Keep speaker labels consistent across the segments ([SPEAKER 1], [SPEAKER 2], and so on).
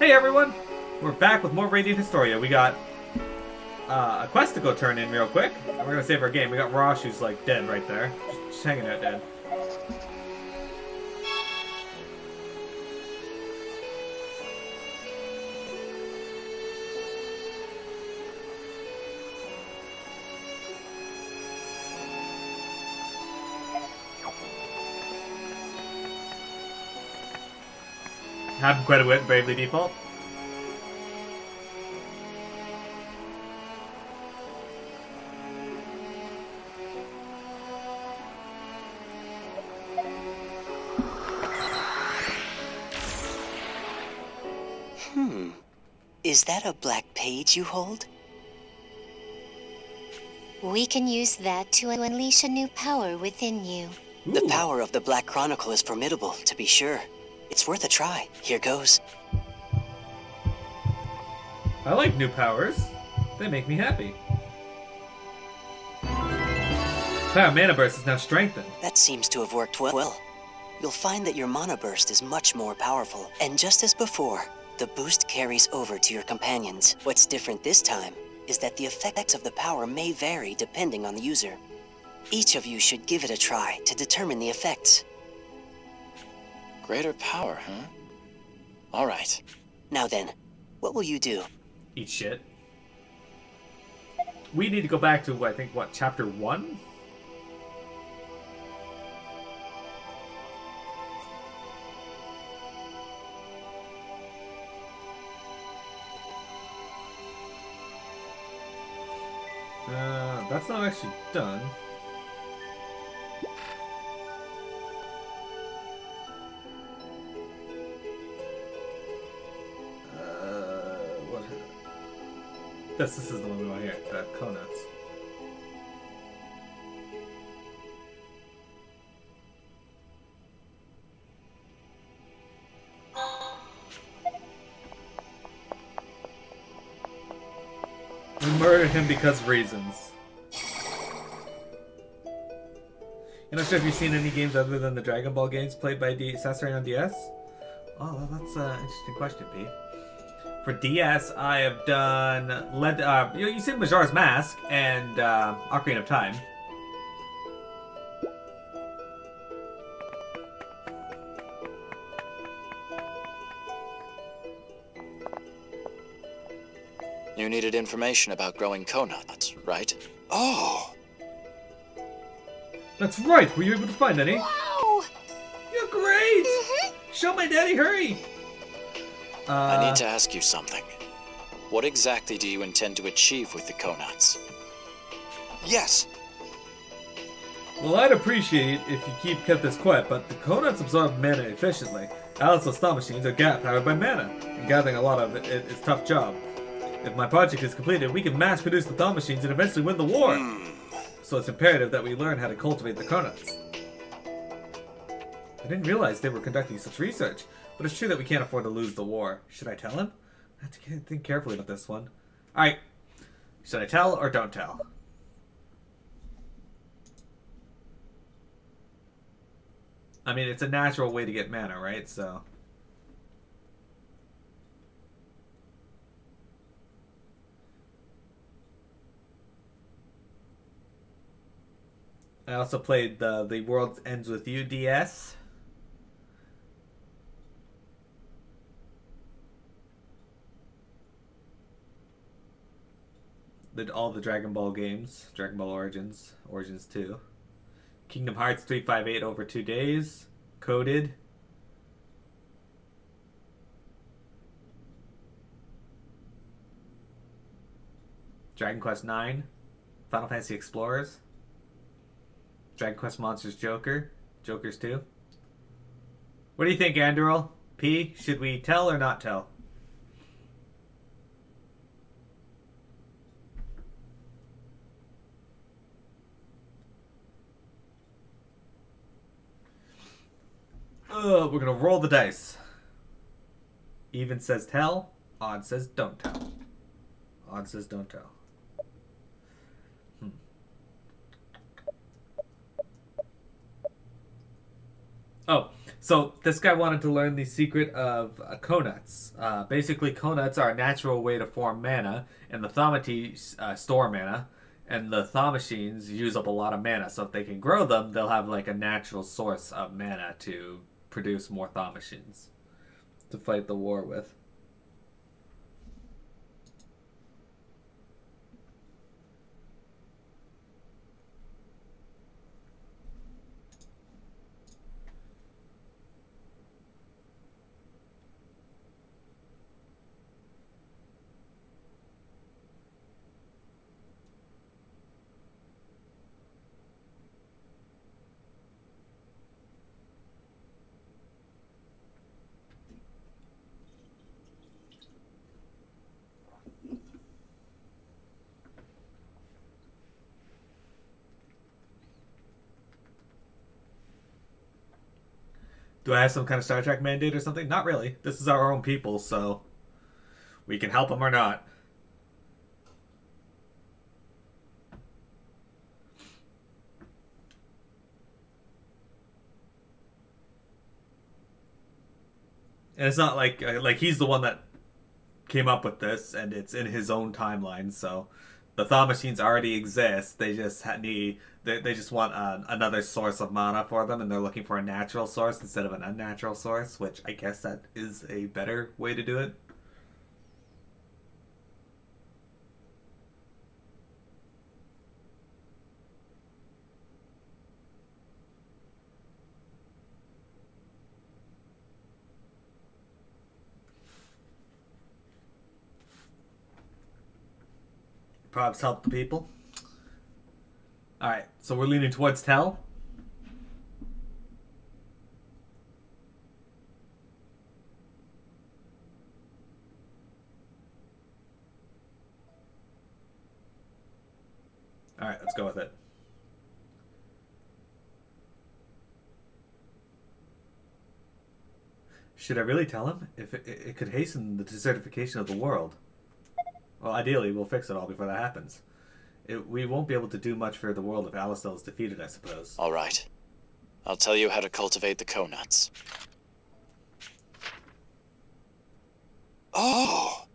[SPEAKER 1] Hey everyone! We're back with more Radiant Historia. We got a quest to go turn in real quick. And we're gonna save our game. We got Rosche who's like dead right there. Just hanging out dead. Have quite a wit, bravely default.
[SPEAKER 2] Is that a black page you hold?
[SPEAKER 3] We can use that to unleash a new power within you.
[SPEAKER 1] Ooh.
[SPEAKER 2] The power of the Black Chronicle is formidable, to be sure. It's worth a try. Here goes.
[SPEAKER 1] I like new powers. They make me happy. Power Mana Burst is now strengthened.
[SPEAKER 2] That seems to have worked well. You'll find that your Mana Burst is much more powerful, and just as before, the boost carries over to your companions. What's different this time is that the effects of the power may vary depending on the user. Each of you should give it a try to determine the effects.
[SPEAKER 4] Greater power, huh? Alright.
[SPEAKER 2] Now then, what will you do?
[SPEAKER 1] Eat shit. We need to go back to, I think, what, chapter 1? That's not actually done. What? This is the one we want here. The Kona. We murdered him because of reasons. You're not sure if you've seen any games other than the Dragon Ball games played by Sasori on DS? Oh, that's an interesting question, P. For DS, I have done... you've seen Majora's Mask and Ocarina of Time.
[SPEAKER 4] You needed information about growing Kona, right? Oh!
[SPEAKER 1] That's right! Were you able to find any?
[SPEAKER 3] Wow!
[SPEAKER 1] You're great! Show my daddy, hurry!
[SPEAKER 4] I need to ask you something. What exactly do you intend to achieve with the Konats?
[SPEAKER 5] Yes!
[SPEAKER 1] Well, I'd appreciate if you kept this quiet, but the Konats absorb mana efficiently. Alice's thought machines are powered by mana, and gathering a lot of it is a tough job. If my project is completed, we can mass produce the thought machines and eventually win the war. So it's imperative that we learn how to cultivate the Konats. I didn't realize they were conducting such research, but it's true that we can't afford to lose the war. Should I tell him? I have to think carefully about this one. Alright. Should I tell or don't tell? I mean, it's a natural way to get mana, right? So... I also played the World Ends With You DS. Did all the Dragon Ball games. Dragon Ball Origins. Origins 2. Kingdom Hearts 358 over 2 days. Coded. Dragon Quest 9. Final Fantasy Explorers. Dragon Quest Monsters Joker. Jokers 2. What do you think, Andrew? P, should we tell or not tell? We're gonna roll the dice. Even says tell. Odd says don't tell. Odd says don't tell. Oh, So this guy wanted to learn the secret of Konuts. Basically, Konuts are a natural way to form mana, and the Thaumates store mana, and the Thaw machines use up a lot of mana. So if they can grow them, they'll have like a natural source of mana to produce more Thaw machines to fight the war with. Do I have some kind of Star Trek mandate or something? Not really. This is our own people, so we can help them or not. And it's not like he's the one that came up with this, and it's in his own timeline. So the Thaw machines already exist. They just they just want another source of mana for them, and they're looking for a natural source instead of an unnatural source, which I guess that is a better way to do it. Probs help the people. Alright, so we're leaning towards Tell. Alright, let's go with it. Should I really tell him? If it could hasten the desertification of the world. Well, ideally, we'll fix it all before that happens. We won't be able to do much for the world if Alistel is defeated, I suppose.
[SPEAKER 4] All right. I'll tell you how to cultivate the Konuts.
[SPEAKER 5] Oh!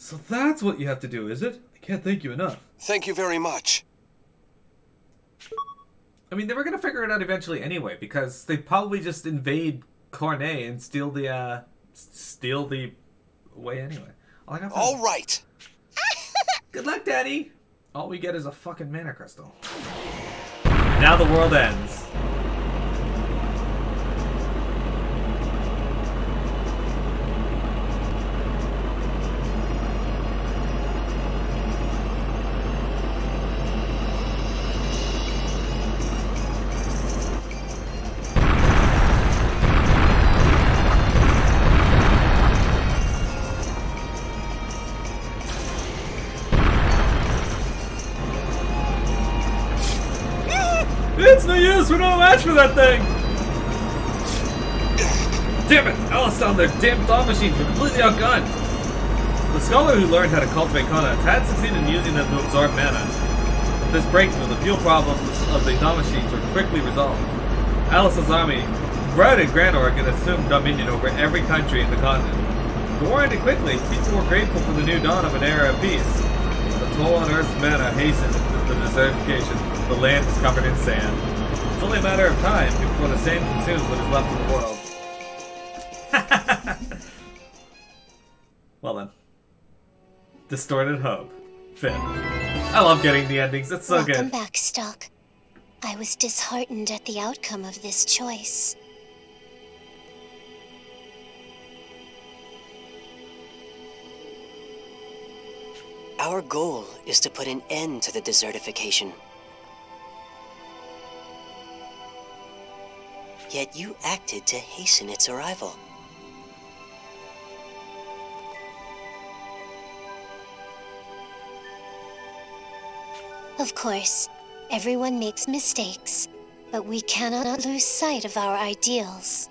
[SPEAKER 1] So that's what you have to do, is it? I can't thank you enough.
[SPEAKER 5] Thank you very much.
[SPEAKER 1] I mean, they were gonna figure it out eventually anyway, because they probably just invade Cornet and steal the way anyway.
[SPEAKER 5] All right.
[SPEAKER 1] Good luck, Daddy. All we get is a fucking mana crystal. Now the world ends. It's no use, we're not a match for that thing! Damn it! Alistel and their damn Thaw machines were completely outgunned! The scholar who learned how to cultivate Kona had succeeded in using them to absorb mana. With this breakthrough, the fuel problems of the Thaw machines were quickly resolved. Alistel's army routed Grand Orc and assumed dominion over every country in the continent. The war ended quickly. People were grateful for the new dawn of an era of peace. The toll on Earth's mana hastened the desertification. The land is covered in sand. It's only a matter of time before the sand consumes what is left of the world. Well then. Distorted Hope. Finn. I love getting the endings, it's so good.
[SPEAKER 3] Welcome back, Stock. I was disheartened at the outcome of this choice.
[SPEAKER 2] Our goal is to put an end to the desertification. Yet you acted to hasten its arrival.
[SPEAKER 3] Of course, everyone makes mistakes, but we cannot lose sight of our ideals.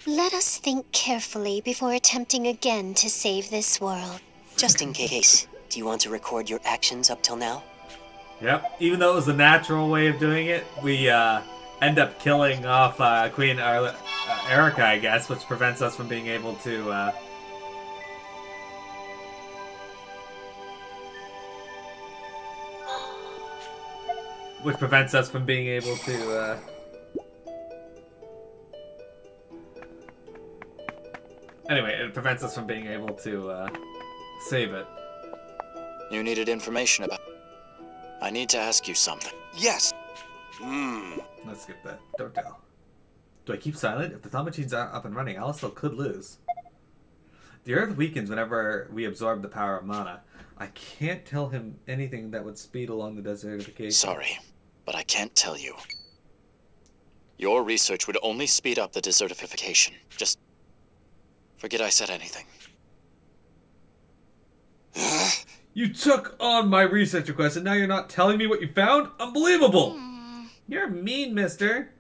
[SPEAKER 3] Let us think carefully before attempting again to save this world.
[SPEAKER 2] Just in case, do you want to record your actions up till now?
[SPEAKER 1] Yep. Even though it was the natural way of doing it, we end up killing off Queen Erica, I guess, which prevents us from being able to... Which prevents us from being able to... Anyway, it prevents us from being able to save it.
[SPEAKER 4] You needed information about... I need to ask you something.
[SPEAKER 5] Yes.
[SPEAKER 1] Let's skip that. Don't tell. Do I keep silent? If the thought machines aren't up and running, Alice still could lose. The Earth weakens whenever we absorb the power of mana. I can't tell him anything that would speed along the desertification.
[SPEAKER 4] Sorry, but I can't tell you. Your research would only speed up the desertification. Just... forget I said anything.
[SPEAKER 1] You took on my research request and now you're not telling me what you found? Unbelievable! You're mean, mister.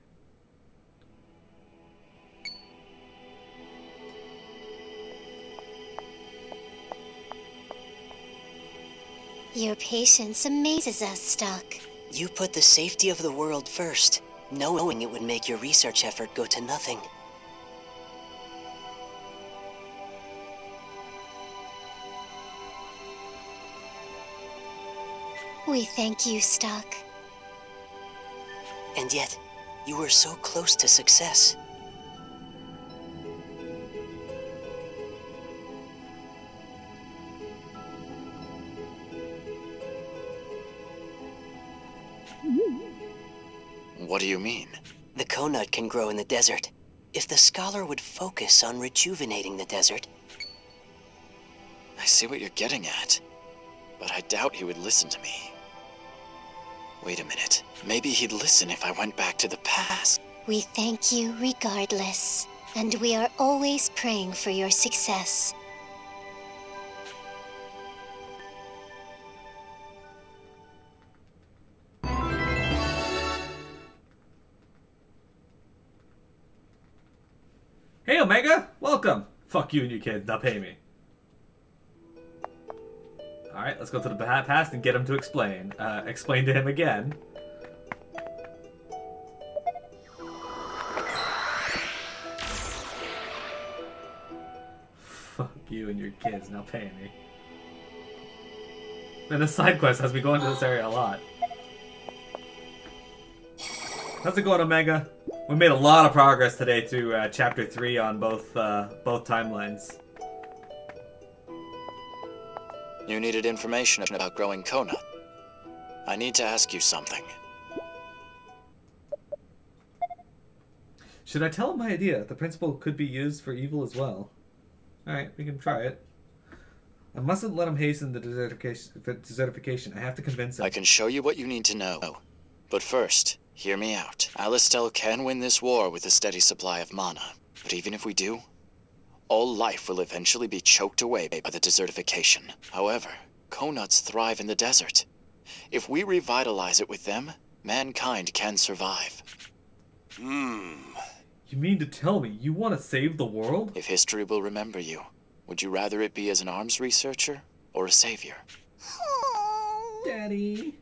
[SPEAKER 3] Your patience amazes us, Stock.
[SPEAKER 2] You put the safety of the world first, knowing it would make your research effort go to nothing.
[SPEAKER 3] We thank you, Stock.
[SPEAKER 2] And yet, you were so close to success.
[SPEAKER 4] What do you mean?
[SPEAKER 2] The Konut can grow in the desert. If the scholar would focus on rejuvenating the desert...
[SPEAKER 4] I see what you're getting at, but I doubt he would listen to me. Wait a minute. Maybe he'd listen if I went back to the past.
[SPEAKER 3] We thank you regardless, and we are always praying for your success.
[SPEAKER 1] Hey, Omega! Welcome! Fuck you and your kids, now pay me. Alright, let's go to the past and get him to explain. Explain to him again. Fuck you and your kids, now pay me. And the side quest has me going to this area a lot. How's it going, Omega? We made a lot of progress today through Chapter 3 on both timelines.
[SPEAKER 4] You needed information about growing Kona. I need to ask you something.
[SPEAKER 1] Should I tell him my idea? The principle could be used for evil as well. Alright, we can try it. I mustn't let him hasten the desertification. I have to convince him.
[SPEAKER 4] I can show you what you need to know. But first, hear me out. Alistel can win this war with a steady supply of mana. But even if we do, all life will eventually be choked away by the desertification. However, Konuts thrive in the desert. If we revitalize it with them, mankind can survive.
[SPEAKER 1] You mean to tell me you want to save the world?
[SPEAKER 4] If history will remember you, would you rather it be as an arms researcher or a savior?
[SPEAKER 1] Daddy.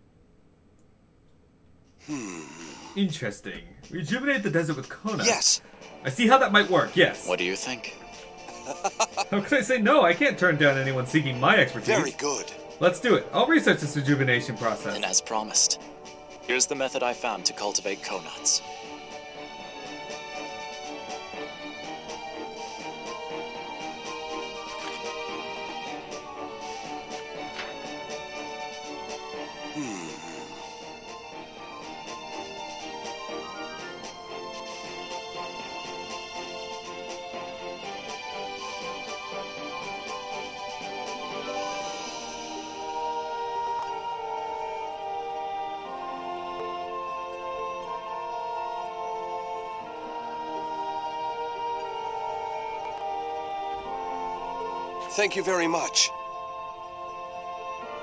[SPEAKER 1] Interesting. Rejuvenate the desert with Kona.
[SPEAKER 5] Yes.
[SPEAKER 1] I see how that might work, yes.
[SPEAKER 4] What do you think?
[SPEAKER 1] How could I say no? I can't turn down anyone seeking my expertise.
[SPEAKER 5] Very good.
[SPEAKER 1] Let's do it. I'll research this rejuvenation process.
[SPEAKER 4] And as promised, here's the method I found to cultivate Konuts.
[SPEAKER 5] Thank you very much.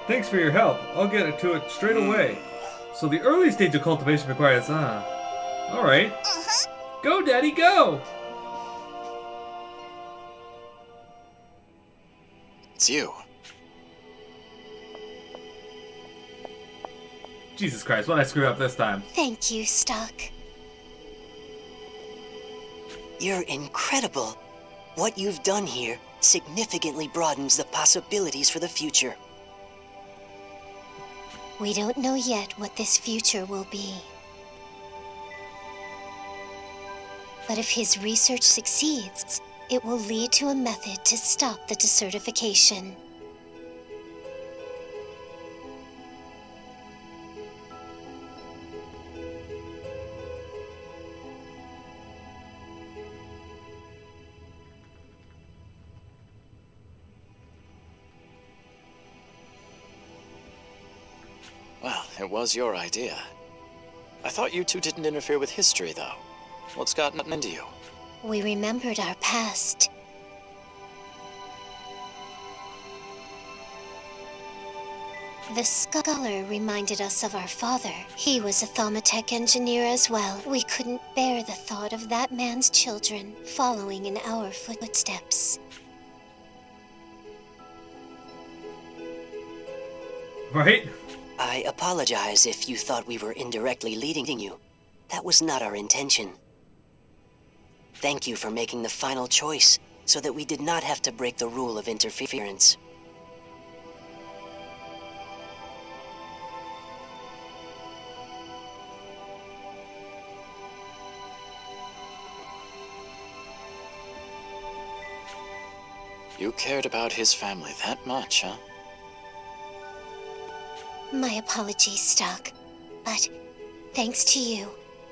[SPEAKER 1] Thanks for your help. I'll get to it straight away. So the early stage of cultivation requires, Alright. Go, Daddy, go!
[SPEAKER 4] It's you.
[SPEAKER 1] Jesus Christ, what'd I screw up this time?
[SPEAKER 3] Thank you, Stock.
[SPEAKER 2] You're incredible. What you've done here significantly broadens the possibilities for the future.
[SPEAKER 3] We don't know yet what this future will be. But if his research succeeds, it will lead to a method to stop the desertification.
[SPEAKER 4] Well, it was your idea. I thought you two didn't interfere with history, though. What's gotten into you?
[SPEAKER 3] We remembered our past. The scholar reminded us of our father. He was a thaumatech engineer as well. We couldn't bear the thought of that man's children following in our footsteps.
[SPEAKER 1] Right?
[SPEAKER 2] I apologize if you thought we were indirectly leading you. That was not our intention. Thank you for making the final choice, so that we did not have to break the rule of interference.
[SPEAKER 4] You cared about his family that much, huh?
[SPEAKER 3] My apologies, Stock. But thanks to you,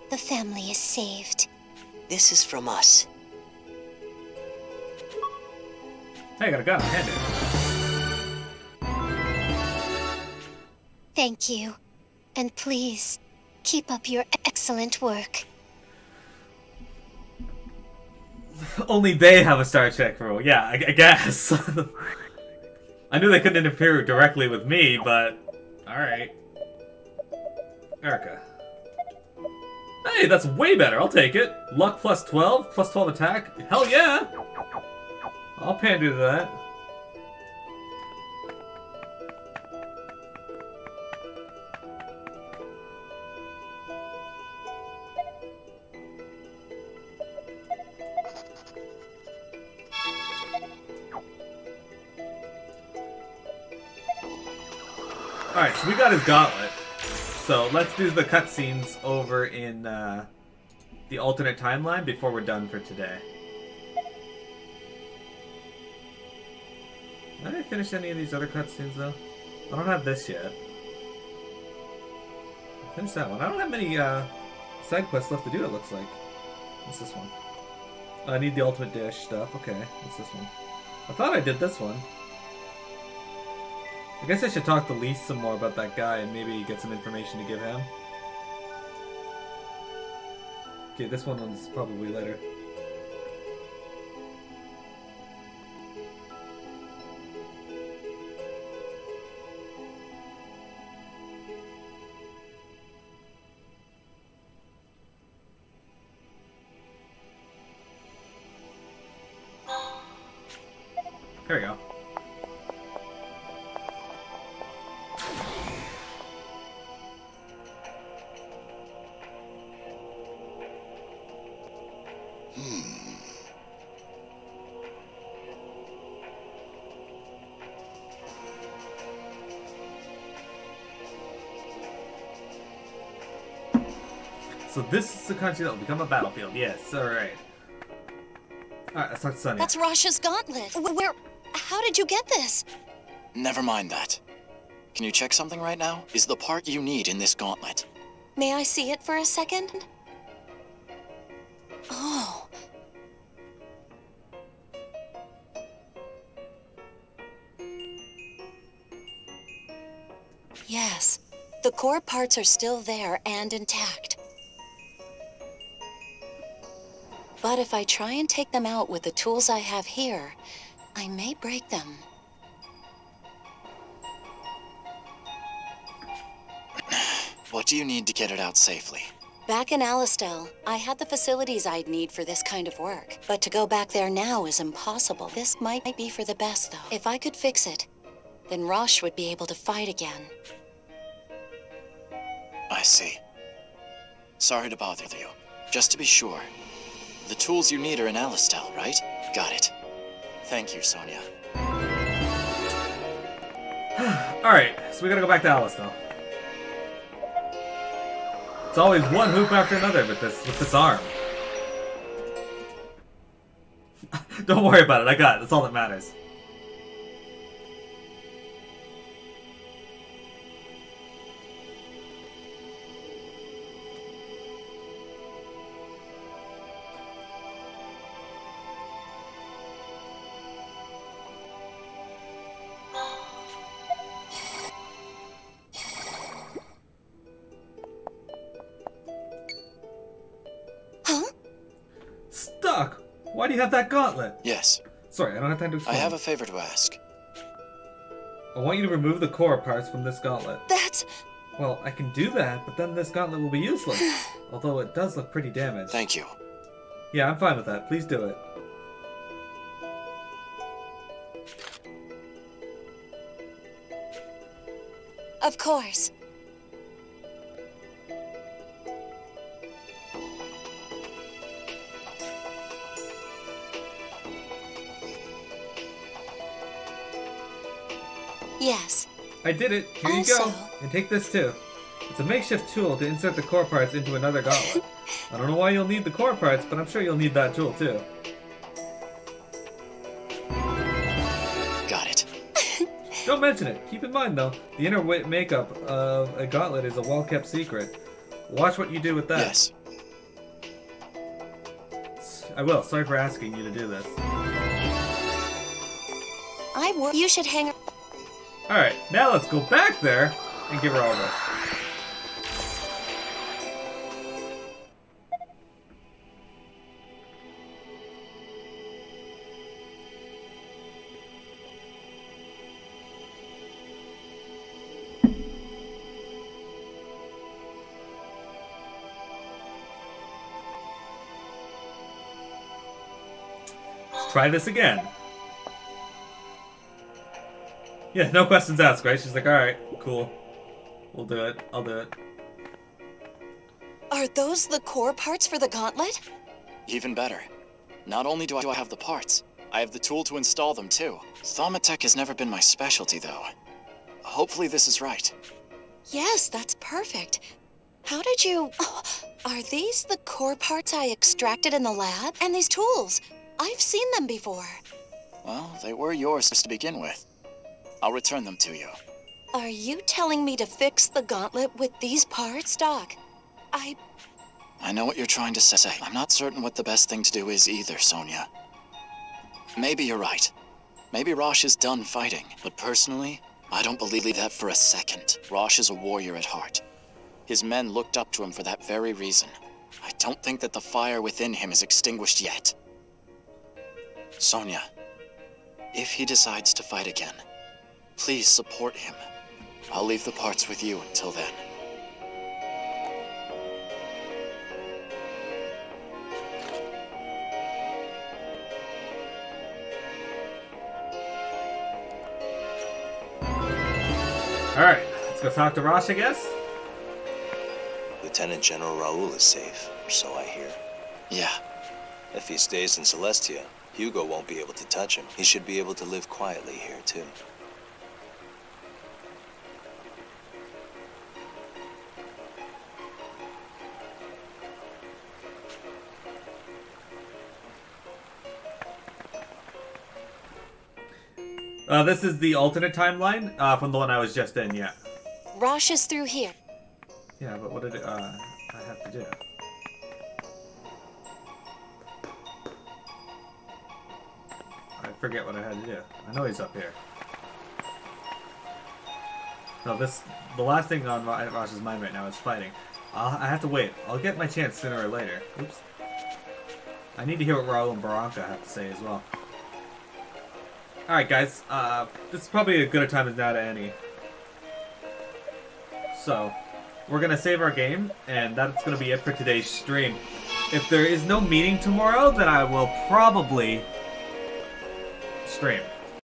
[SPEAKER 3] the family is saved.
[SPEAKER 2] This is from us.
[SPEAKER 1] Hey, I got a gun. Hand it.
[SPEAKER 3] Thank you. And please, keep up your excellent work.
[SPEAKER 1] Only they have a Star Trek rule. Yeah, I guess. I knew they couldn't interfere directly with me, but... Alright. Erica. Hey, that's way better. I'll take it. Luck plus 12, plus 12 attack. Hell yeah! I'll pander to that. Alright, so we got his Gauntlet. So let's do the cutscenes over in the alternate timeline before we're done for today. Did I finish any of these other cutscenes though? I don't have this yet. I finished that one. I don't have many side quests left to do, it looks like. What's this one? I need the ultimate dish stuff. Okay, what's this one? I thought I did this one. I guess I should talk to Lise some more about that guy and maybe get some information to give him. Okay, this one's probably later. There we go. So this is the country that will become a battlefield. Yes, alright. Alright, let's talk to Sonia.
[SPEAKER 6] That's Rosche's Gauntlet. Where... How did you get this?
[SPEAKER 4] Never mind that. Can you check something right now? Is the part you need in this gauntlet?
[SPEAKER 6] May I see it for a second? Oh. Yes. The core parts are still there and intact. But if I try and take them out with the tools I have here, I may break them.
[SPEAKER 4] What do you need to get it out safely?
[SPEAKER 6] Back in Alistel, I had the facilities I'd need for this kind of work. But to go back there now is impossible. This might be for the best, though. If I could fix it, then Rosche would be able to fight again.
[SPEAKER 4] I see. Sorry to bother you. Just to be sure, the tools you need are in Alistel, right? Got it. Thank you, Sonia.
[SPEAKER 1] Alright, so we gotta go back to Alistel. It's always one hoop after another with this arm. Don't worry about it, I got it. That's all that matters. Stuck! Why do you have that gauntlet?
[SPEAKER 4] Yes.
[SPEAKER 1] Sorry, I don't have time to explain.
[SPEAKER 4] I have a favor to ask.
[SPEAKER 1] I want you to remove the core parts from this gauntlet.
[SPEAKER 6] That's...
[SPEAKER 1] Well, I can do that, but then this gauntlet will be useless. Although it does look pretty damaged.
[SPEAKER 4] Thank you.
[SPEAKER 1] Yeah, I'm fine with that. Please do it.
[SPEAKER 6] Of course. Yes.
[SPEAKER 1] I did it. Here you go. And take this too. It's a makeshift tool to insert the core parts into another gauntlet. I don't know why you'll need the core parts, but I'm sure you'll need that tool too.
[SPEAKER 4] Got it.
[SPEAKER 1] Don't mention it. Keep in mind though, the inner makeup of a gauntlet is a well-kept secret. Watch what you do with that.
[SPEAKER 4] Yes.
[SPEAKER 1] I will. Sorry for asking you to do this.
[SPEAKER 6] You should hang...
[SPEAKER 1] Alright, now let's go back there and give her all this. Let's try this again. Yeah, no questions asked, right? She's like, alright, cool. We'll do it. I'll do it.
[SPEAKER 6] Are those the core parts for the gauntlet?
[SPEAKER 4] Even better. Not only do I have the parts, I have the tool to install them too. Thaumatech has never been my specialty though. Hopefully this is right.
[SPEAKER 6] Yes, that's perfect. How did you... Oh, are these the core parts I extracted in the lab? And these tools? I've seen them before.
[SPEAKER 4] Well, they were yours to begin with. I'll return them to you.
[SPEAKER 6] Are you telling me to fix the gauntlet with these parts, Doc?
[SPEAKER 4] I know what you're trying to say. I'm not certain what the best thing to do is either, Sonia. Maybe you're right. Maybe Rosche is done fighting. But personally, I don't believe that for a second. Rosche is a warrior at heart. His men looked up to him for that very reason. I don't think that the fire within him is extinguished yet. Sonia, if he decides to fight again, please support him. I'll leave the parts with you until then.
[SPEAKER 1] Alright, let's go talk to Rosche, I guess?
[SPEAKER 7] Lieutenant General Raoul is safe, or so I hear.
[SPEAKER 4] Yeah.
[SPEAKER 7] If he stays in Celestia, Hugo won't be able to touch him. He should be able to live quietly here, too.
[SPEAKER 1] This is the alternate timeline from the one I was just in, yeah.
[SPEAKER 6] Rosche is through here.
[SPEAKER 1] Yeah, but what did I have to do? I forget what I had to do. I know he's up here. No, the last thing on Roche's mind right now is fighting. I have to wait. I'll get my chance sooner or later. Oops. I need to hear what Raoul and Barranca have to say as well. Alright, guys. This is probably a good a time as now to any. So, we're gonna save our game, and that's gonna be it for today's stream. If there is no meeting tomorrow, then I will probably stream.